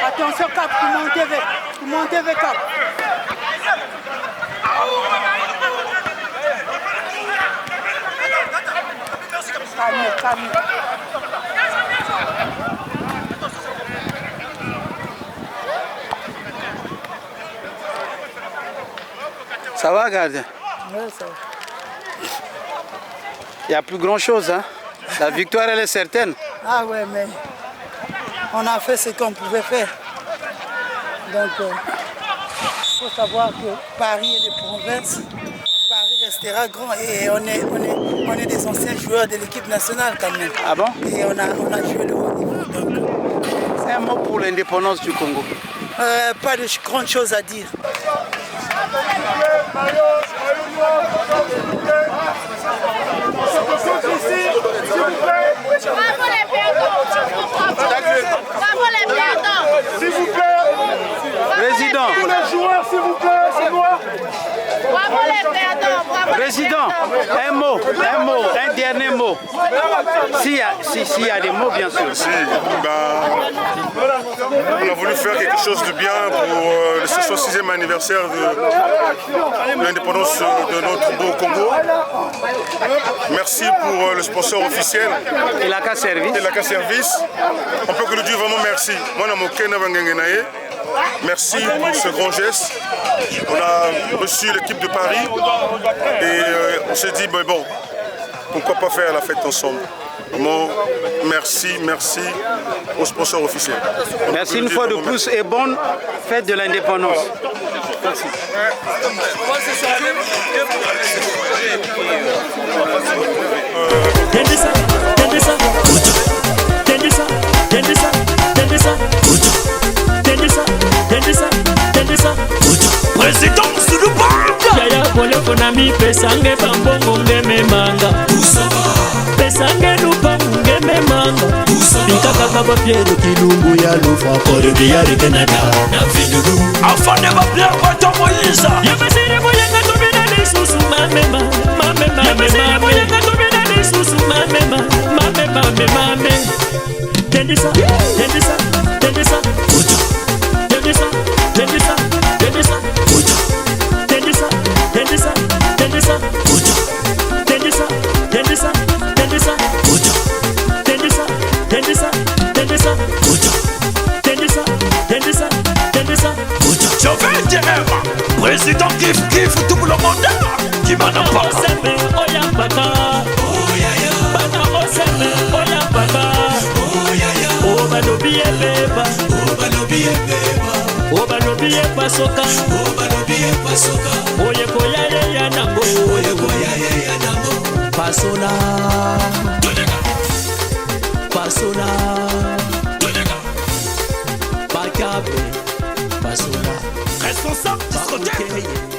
Attention Cap, vous montez avec Cap. Calme. Ça va, gardien? Ouais, ça va. Il n'y a plus grand chose, hein? La victoire, elle est certaine. Ah ouais, mais on a fait ce qu'on pouvait faire. Donc, il faut savoir que Paris et les provinces, Paris restera grand et on est des anciens joueurs de l'équipe nationale quand même. Ah bon? Et on a joué le haut niveau. Donc, c'est un mot pour l'indépendance du Congo. Pas de grandes choses à dire. S'il vous plaît. Président. Tous les joueurs, s'il vous plaît, c'est moi. Bravo les perdants. Président, un dernier mot. S'il y a des mots, bien sûr. Si, on a voulu faire quelque chose de bien pour le 66e anniversaire de l'indépendance de notre beau Congo. Merci pour le sponsor officiel. Et la CAS Service. On peut que lui dire vraiment merci. Moi, merci pour ce grand geste. On a reçu l'équipe de Paris et on s'est dit, bon, pourquoi pas faire la fête ensemble. Vraiment, merci au sponsor officiel. Merci une fois de plus et bonne fête de l'indépendance. Merci. Présidence du Banga Yaya pole konami pesange bambongo ngememanga pesange lupangu ngememanga Bikaka kaba Pierre Kilumbu ya lufa Kore biyari Canada na vinulu Afane ba Pierre Bato Moïse Yamesiri moyenga tubina lisusu mamema Yamesiri moyenga tubina lisusu mamema Tendisa Président Kif tout le monde qui m'en a pas Oya baka Bana oseme Oya baka Oba lobi ebeba Oba lobi epasoka Oye koya ye yanambo Pasola responsable discothèque.